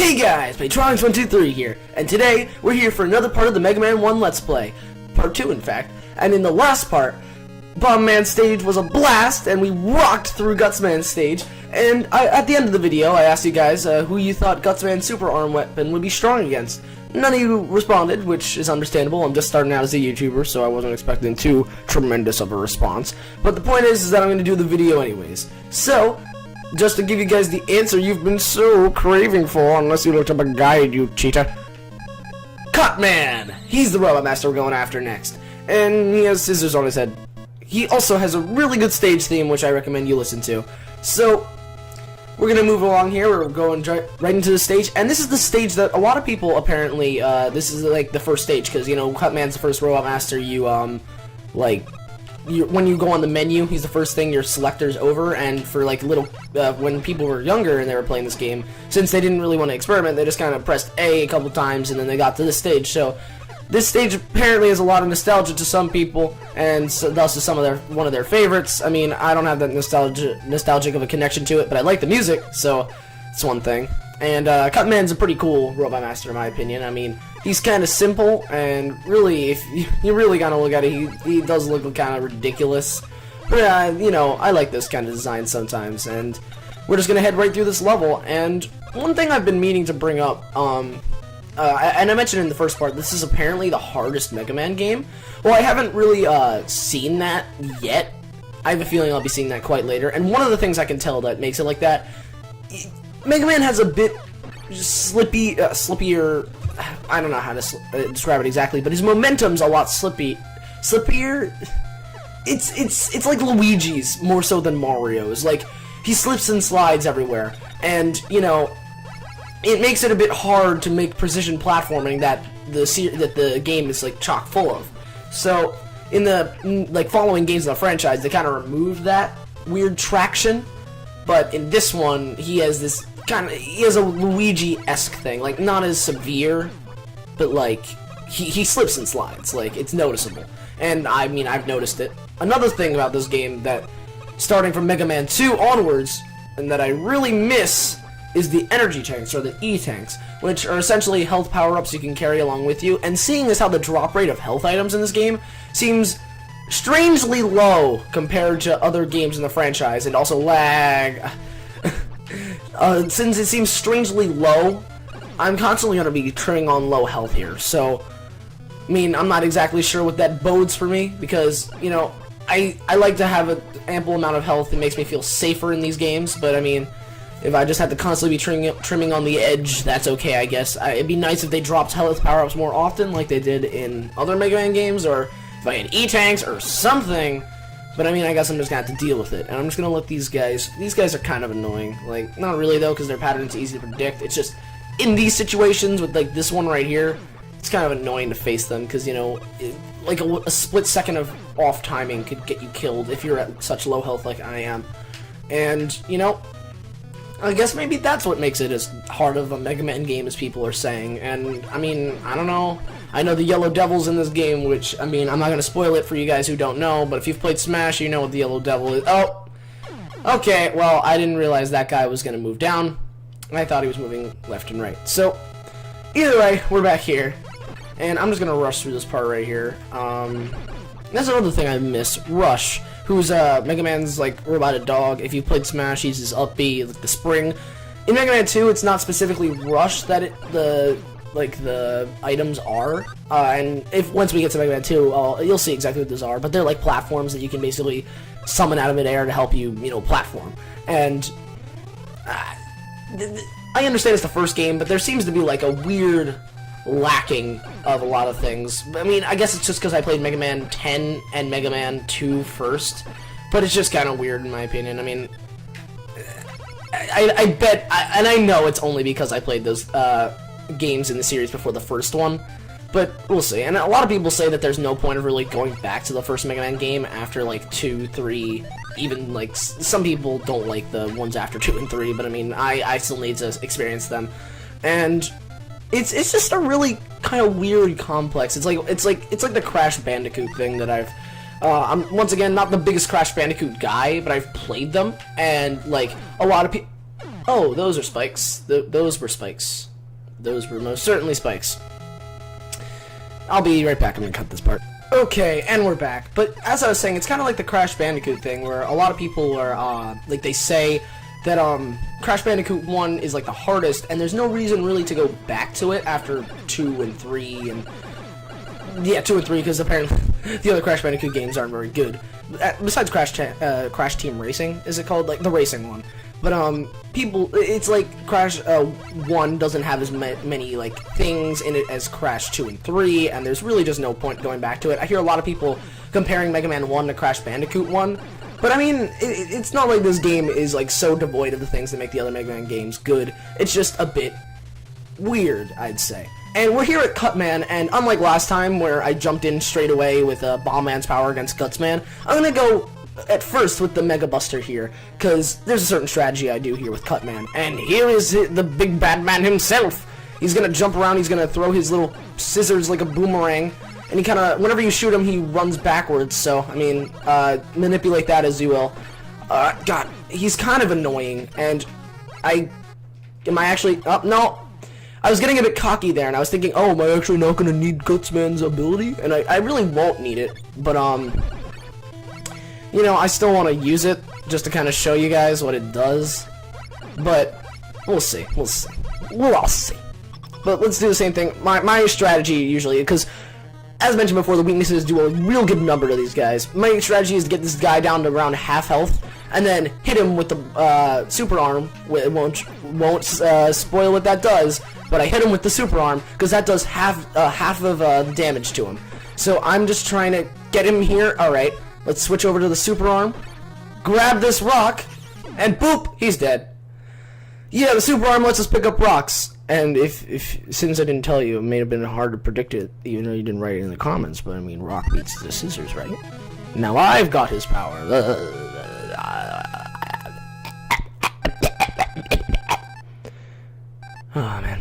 Hey guys, Patronics123 here, and today we're here for another part of the Mega Man 1 Let's Play. Part 2, in fact. And in the last part, Bomb Man stage was a blast, and we rocked through Gutsman stage. And at the end of the video, I asked you guys who you thought Gutsman's super arm weapon would be strong against. None of you responded, which is understandable. I'm just starting out as a YouTuber, so I wasn't expecting too tremendous of a response. But the point is that I'm going to do the video anyways. So, just to give you guys the answer you've been so craving for, unless you looked up a guide, you cheater. Cutman! He's the Robot Master we're going after next. And he has scissors on his head. He also has a really good stage theme, which I recommend you listen to. So, we're going to move along here. We're going right into the stage. And this is the stage that a lot of people apparently, this is like the first stage. Because, you know, Cutman's the first Robot Master you, when you go on the menu, he's the first thing your selector's over, and for like when people were younger and they were playing this game, since they didn't really want to experiment, they just kind of pressed A couple times and then they got to this stage. So this stage apparently has a lot of nostalgia to some people, and so thus is one of their favorites. I mean, I don't have that nostalgic of a connection to it, but I like the music, so it's one thing. And Cutman's a pretty cool Robot Master in my opinion. I mean, he's kind of simple, and really, if you really kind of look at it, he does look kind of ridiculous. But, you know, I like this kind of design sometimes, and we're just going to head right through this level. And one thing I've been meaning to bring up, and I mentioned in the first part, this is apparently the hardest Mega Man game. Well, I haven't really seen that yet. I have a feeling I'll be seeing that quite later. And one of the things I can tell that makes it like that, Mega Man has a bit slippier. I don't know how to describe it exactly, but his momentum's a lot slippier. It's like Luigi's more so than Mario's. Like, he slips and slides everywhere, and you know, it makes it a bit hard to make precision platforming that the game is like chock full of. So in the following games of the franchise, they kind of removed that weird traction, but in this one, he has this he has a Luigi-esque thing, like not as severe, but like he slips and slides, like it's noticeable. And I mean, I've noticed it. Another thing about this game that, starting from Mega Man 2 onwards, and that I really miss, is the energy tanks, or the E-tanks, which are essentially health power-ups you can carry along with you. And seeing as how the drop rate of health items in this game seems strangely low compared to other games in the franchise, and also lag. Since it seems strangely low, I'm constantly going to be trimming on low health here. So, I mean, I'm not exactly sure what that bodes for me, because, you know, I like to have an ample amount of health. It makes me feel safer in these games, but I mean, if I just had to constantly be trimming on the edge, that's okay, I guess. It'd be nice if they dropped health power-ups more often, like they did in other Mega Man games, or if I had E-tanks or something. But I mean, I guess I'm just gonna have to deal with it, and I'm just gonna let these guys are kind of annoying. Like, not really though, because their pattern's easy to predict. It's just, in these situations, with like this one right here, it's kind of annoying to face them, because, you know, like a split second of off timing could get you killed if you're at such low health like I am. And, you know, I guess maybe that's what makes it as hard of a Mega Man game as people are saying. And, I mean, I don't know. I know the Yellow Devil's in this game, which, I mean, I'm not going to spoil it for you guys who don't know, but if you've played Smash, you know what the Yellow Devil is. Oh! Okay, well, I didn't realize that guy was going to move down. I thought he was moving left and right. So, either way, we're back here. And I'm just going to rush through this part right here. That's another thing I miss. Rush, who's Mega Man's, like, roboted dog. If you played Smash, he's his up B, like the spring. In Mega Man 2, it's not specifically Rush that the items are. And once we get to Mega Man 2, you'll see exactly what those are. But they're like platforms that you can basically summon out of midair to help you, you know, platform. And I understand it's the first game, but there seems to be like a weird lacking of a lot of things. I mean, I guess it's just because I played Mega Man 10 and Mega Man 2 first, but it's just kind of weird in my opinion. I mean, I bet, and I know it's only because I played those games in the series before the first one, but we'll see. And a lot of people say that there's no point of really going back to the first Mega Man game after like 2, 3, even like some people don't like the ones after 2 and 3, but I mean, I still need to experience them. And it's just a really kind of weird complex. It's like the Crash Bandicoot thing that I'm once again not the biggest Crash Bandicoot guy, but I've played them, and like a lot of people. Oh, those are spikes. Those were spikes. those were most certainly spikes. I'll be right back. I'm gonna cut this part. Okay, and we're back. But as I was saying, it's kind of like the Crash Bandicoot thing, where a lot of people are, like, they say that, Crash Bandicoot 1 is, like, the hardest, and there's no reason really to go back to it after 2 and 3, and... Yeah, 2 and 3, because apparently the other Crash Bandicoot games aren't very good. Besides Crash Team Racing, is it called? Like, the racing one. But, people, it's like Crash 1 doesn't have as many, like, things in it as Crash 2 and 3, and there's really just no point going back to it. I hear a lot of people comparing Mega Man 1 to Crash Bandicoot 1, but I mean, it's not like this game is, like, so devoid of the things that make the other Mega Man games good. It's just a bit weird, I'd say. And we're here at Cutman, and unlike last time where I jumped in straight away with Bomb Man's power against Gutsman, I'm gonna go at first with the Mega Buster here, because there's a certain strategy I do here with Cutman. And here is the big bad man himself. He's gonna jump around, he's gonna throw his little scissors like a boomerang, and he kinda, whenever you shoot him, he runs backwards, so, I mean, manipulate that as you will. God, he's kind of annoying, and am I actually, oh, no. I was getting a bit cocky there, and I was thinking, oh, am I actually not gonna need Gutsman's ability? And I really won't need it, but, you know, I still want to use it, just to kind of show you guys what it does. But, we'll see, we'll all see. But let's do the same thing. My strategy, usually, because, as mentioned before, the weaknesses do a real good number to these guys. My strategy is to get this guy down to around half health, and then hit him with the, super arm. It won't spoil what that does, but I hit him with the super arm, because that does half of the damage to him. So I'm just trying to get him here. Alright, let's switch over to the super arm, grab this rock, and boop, he's dead. Yeah, the super arm lets us pick up rocks, and since I didn't tell you, it may have been hard to predict it, even though you didn't write it in the comments, but I mean, rock beats the scissors, right? Now I've got his power. Oh, man.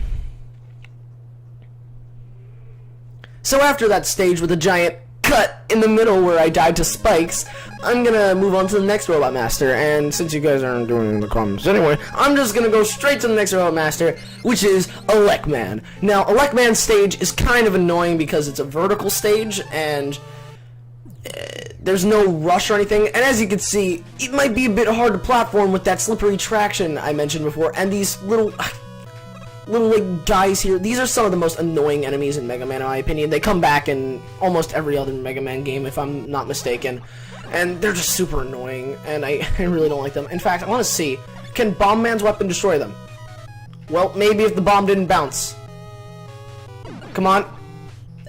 So after that stage with a giant cut in the middle where I died to spikes, I'm gonna move on to the next Robot Master, and since you guys aren't doing it in the comments anyway, I'm just gonna go straight to the next Robot Master, which is Elec Man. Now, Elec Man's stage is kind of annoying because it's a vertical stage, and there's no rush or anything, and as you can see, it might be a bit hard to platform with that slippery traction I mentioned before, and these little like guys here. These are some of the most annoying enemies in Mega Man, in my opinion. They come back in almost every other Mega Man game, if I'm not mistaken, and they're just super annoying, and I really don't like them. In fact, I want to see, can Bomb Man's weapon destroy them? Well, maybe if the bomb didn't bounce. Come on.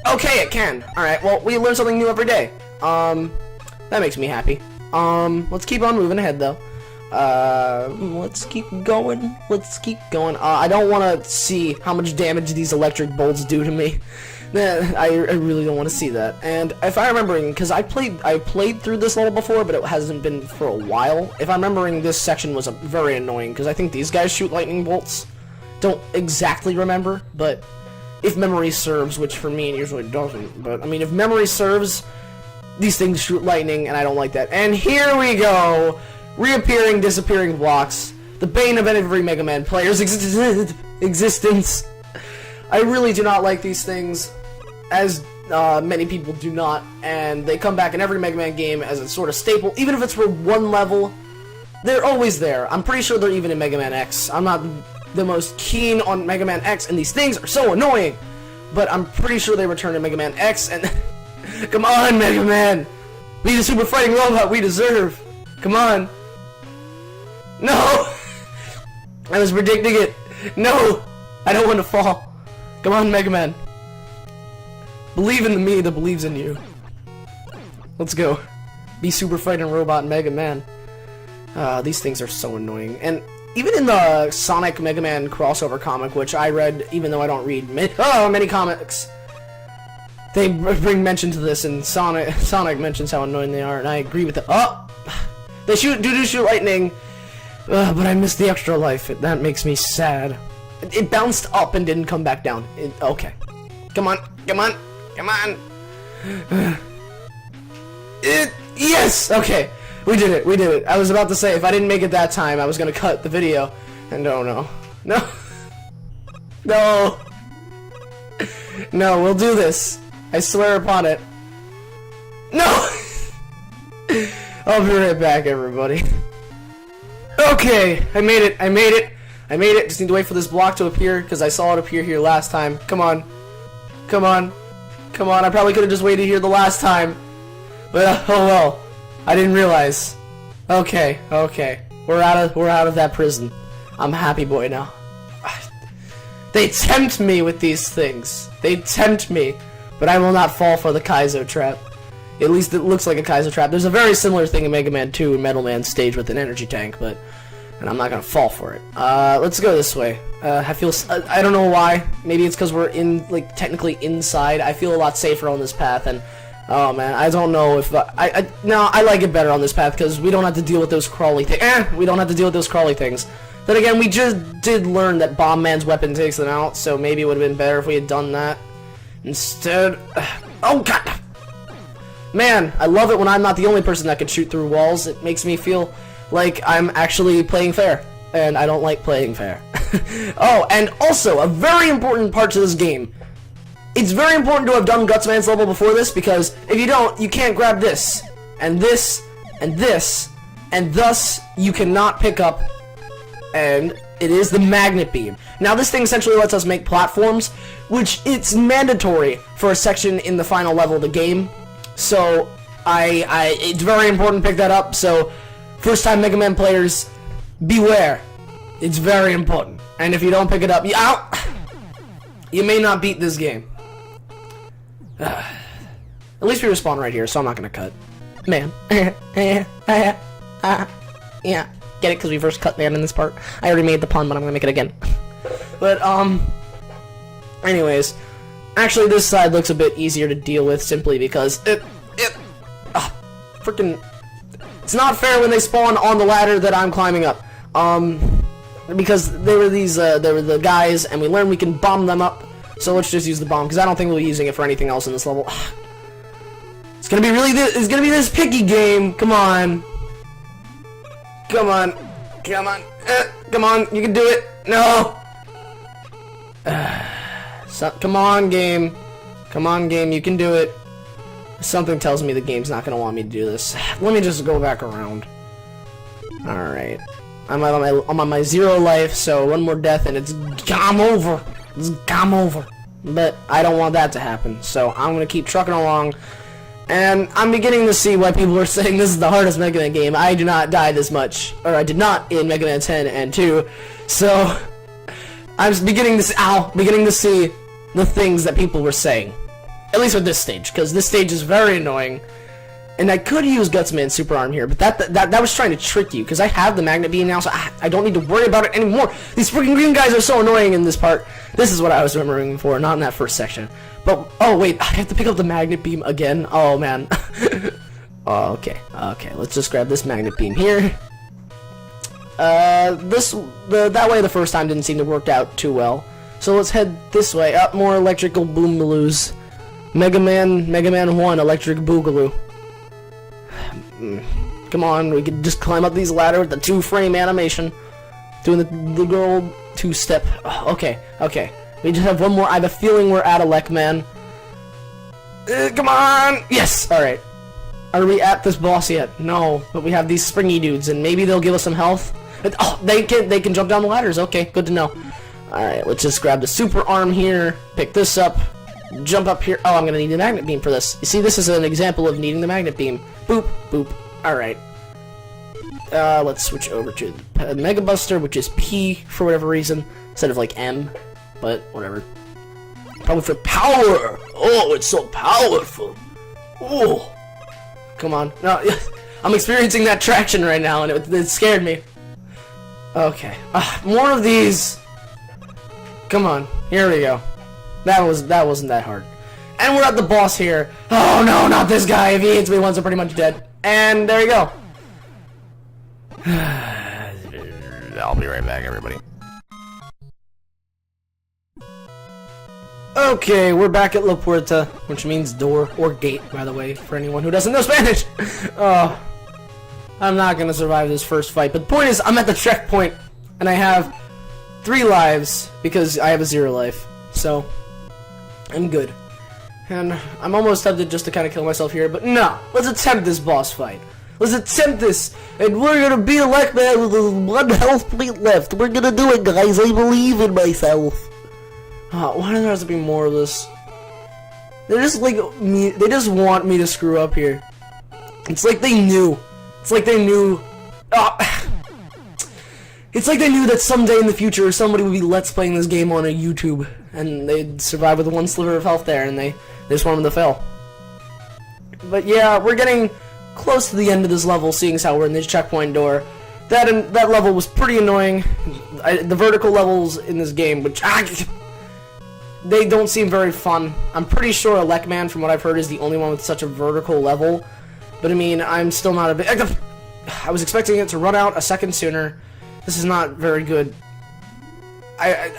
Okay, it can. Alright, well, we learn something new every day. That makes me happy. Let's keep on moving ahead, though. Let's keep going. I don't want to see how much damage these electric bolts do to me. I really don't want to see that. And if I'm remembering, because I played through this level before, but it hasn't been for a while. If I'm remembering, this section was very annoying, because I think these guys shoot lightning bolts. Don't exactly remember, but if memory serves, which for me it usually doesn't, but I mean, if memory serves, these things shoot lightning, and I don't like that. And here we go! Reappearing, disappearing blocks. The bane of every Mega Man player's existence. I really do not like these things, as many people do not, and they come back in every Mega Man game as a sort of staple. Even if it's for one level, they're always there. I'm pretty sure they're even in Mega Man X. I'm not the most keen on Mega Man X, and these things are so annoying, but I'm pretty sure they return to Mega Man X, and come on, Mega Man! Be the super fighting robot we deserve! Come on! No! I was predicting it! No! I don't want to fall! Come on, Mega Man! Believe in me that believes in you. Let's go. Be super fighting robot Mega Man. These things are so annoying. And even in the Sonic Mega Man crossover comic, which I read, even though I don't read many comics, they bring mention to this, and Sonic mentions how annoying they are, and I agree with it. Oh! They do shoot lightning, but I missed the extra life. That makes me sad. It bounced up and didn't come back down. Okay. Come on. Yes! Okay. We did it. I was about to say, if I didn't make it that time, I was gonna cut the video. And oh no. No. No. No, we'll do this. I swear upon it. No! I'll be right back, everybody. Okay, I made it. I made it. I made it. Just need to wait for this block to appear, because I saw it appear here last time. Come on. Come on. Come on. I probably could have just waited here the last time. But, oh well. I didn't realize. Okay, okay. We're out of that prison. I'm a happy boy now. They tempt me with these things. They tempt me. But I will not fall for the Kaizo trap. At least it looks like a Kaizo trap. There's a very similar thing in Mega Man 2 and Metal Man stage with an energy tank, but... And I'm not gonna fall for it. Let's go this way. I feel... I don't know why. Maybe it's because we're in, like, technically inside. I feel a lot safer on this path, and... Oh, man, I don't know if... No, I like it better on this path, because we don't have to deal with those crawly things. We don't have to deal with those crawly things. Then again, we just did learn that Bomb Man's weapon takes them out, so maybe it would have been better if we had done that. Instead... Oh, God! Man, I love it when I'm not the only person that can shoot through walls. It makes me feel like I'm actually playing fair. And I don't like playing fair. Oh, and also, a very important part to this game. It's very important to have done Gutsman's level before this, because if you don't, you can't grab this, and this, and this, and thus, you cannot pick up, and it is the magnet beam. Now, this thing essentially lets us make platforms, which it's mandatory for a section in the final level of the game. So, it's very important to pick that up, so, first time Mega Man players, beware. It's very important. And if you don't pick it up, you may not beat this game. At least we respawn right here, so I'm not gonna cut. Man. Yeah. Get it? Because we first cut man in this part. I already made the pun, but I'm gonna make it again. But, anyways. Actually, this side looks a bit easier to deal with, simply because freaking... It's not fair when they spawn on the ladder that I'm climbing up. Because they were these, they were the guys, and we learned we can bomb them up. So let's just use the bomb, because I don't think we'll be using it for anything else in this level. It's gonna be it's gonna be this picky game. Come on. Come on. Come on. Come on. You can do it. No. Come on, game. Come on, game. You can do it. Something tells me the game's not gonna want me to do this. Let me just go back around. Alright. I'm on my 0 life, so one more death and it's game over. It's game over. But I don't want that to happen, so I'm gonna keep trucking along. And I'm beginning to see why people are saying this is the hardest Mega Man game. I do not die this much, or I did not in Mega Man 10 and 2. So I'm beginning to see the things that people were saying. At least with this stage, because this stage is very annoying. And I could use Gutsman's super arm here, but that was trying to trick you, because I have the magnet beam now, so I don't need to worry about it anymore. These freaking green guys are so annoying in this part. This is what I was remembering before, not in that first section. But, oh wait, I have to pick up the magnet beam again? Oh man. Oh, okay, let's just grab this magnet beam here. That way the first time didn't seem to work out too well. So let's head this way, up more electrical boomaloos. Mega Man 1 Electric Boogaloo. Come on, we can just climb up these ladders with the 2-frame animation. Doing the good old 2-step. Oh, okay. We just have one more. I have a feeling we're at Elec, man. Come on! Yes! Alright. Are we at this boss yet? No. But we have these springy dudes, and maybe they'll give us some health. Oh, they can jump down the ladders. Okay, good to know. Alright, let's just grab the super arm here. Pick this up. Jump up here. Oh, I'm gonna need the magnet beam for this. You see, this is an example of needing the magnet beam. Boop, boop. Alright. Let's switch over to the Mega Buster, which is P for whatever reason, instead of like M, but whatever. Probably for power! Oh, it's so powerful! Oh! Come on. No, I'm experiencing that traction right now, and it scared me. Okay. More of these! Come on. Here we go. That wasn't that hard. And we're at the boss here. Oh no, not this guy. If he hits me once, I'm pretty much dead. And there you go. I'll be right back, everybody. Okay, we're back at La Puerta, which means door, or gate, by the way, for anyone who doesn't know Spanish. Oh, I'm not gonna survive this first fight, but the point is, I'm at the checkpoint, and I have 3 lives because I have a 0 life. So, I'm good. And I'm almost tempted just to kind of kill myself here, but no. Let's attempt this boss fight. Let's attempt this, and we're gonna beat Elec Man with 1 health point left. We're gonna do it, guys. I believe in myself. Why does there have to be more of this? They're just like me. They just want me to screw up here. It's like they knew. It's like they knew. It's like they knew that someday in the future somebody would be let's playing this game on a YouTube, and they'd survive with 1 sliver of health there, and they just want them to fail. But yeah, we're getting close to the end of this level, seeing as how we're in this checkpoint door. That level was pretty annoying. The vertical levels in this game, which they don't seem very fun. I'm pretty sure Elec Man, from what I've heard, is the only one with such a vertical level. But I mean, I'm still not a big. I was expecting it to run out a second sooner. This is not very good.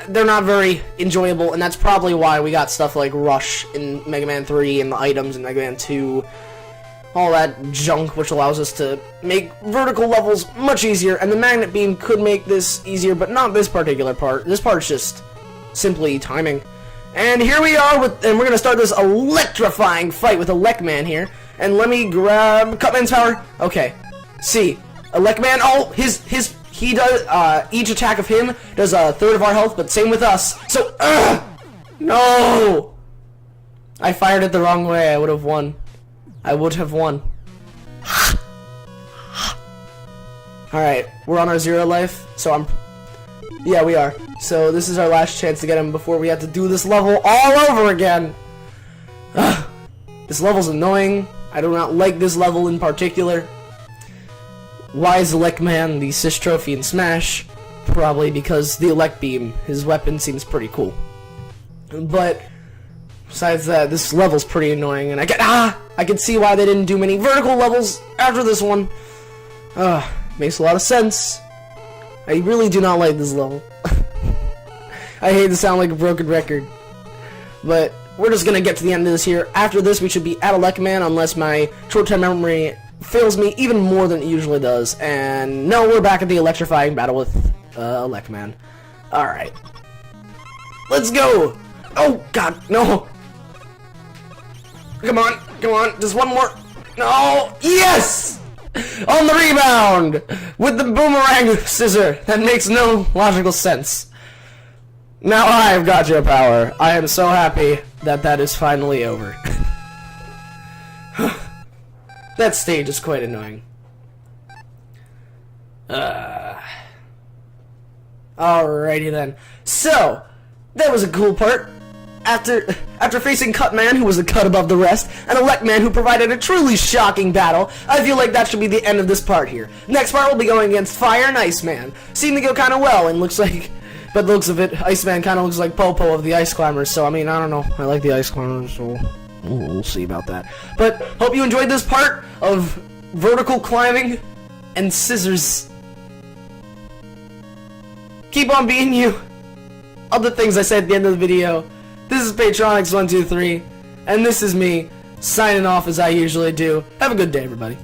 They're not very enjoyable, and that's probably why we got stuff like Rush in Mega Man 3 and the items in Mega Man 2. All that junk which allows us to make vertical levels much easier, and the magnet beam could make this easier, but not this particular part. This part's just simply timing. And here we are and we're gonna start this electrifying fight with Elec Man here. And let me grab Cutman's power. Okay. See, Elec Man. Oh, he does each attack of him does 1/3 of our health, but same with us. So, no, I fired it the wrong way. I would have won. I would have won. Alright, we're on our 0 life, so yeah, we are. So this is our last chance to get him before we have to do this level all over again. This level's annoying. I do not like this level in particular. Why is Elec Man the Sis Trophy in Smash? Probably because the Elec Beam, his weapon, seems pretty cool. But besides that, this level's pretty annoying, and I can see why they didn't do many vertical levels after this one. Makes a lot of sense. I really do not like this level. I hate to sound like a broken record. But we're just gonna get to the end of this here. After this, we should be at Elec Man, unless my short-term memory fails me even more than it usually does. And no, we're back at the electrifying battle with Elec Man. Alright. Let's go! Oh, God, no! Come on, come on, just one more. No, yes! On the rebound! With the boomerang scissor. That makes no logical sense. Now I've got your power. I am so happy that that is finally over. That stage is quite annoying. Alrighty then. So, that was a cool part. After facing Cutman, who was a cut above the rest, and Elec Man, who provided a truly shocking battle, I feel like that should be the end of this part here. Next part, we'll be going against Fire and Iceman. Seemed to go kind of well, and looks like, by the looks of it, Iceman kind of looks like Popo of the Ice Climbers, so I mean, I don't know. I like the Ice Climbers, so we'll see about that. But, hope you enjoyed this part of vertical climbing and scissors. Keep on being you. Other things I said at the end of the video. This is Patronix123, and this is me, signing off as I usually do. Have a good day, everybody.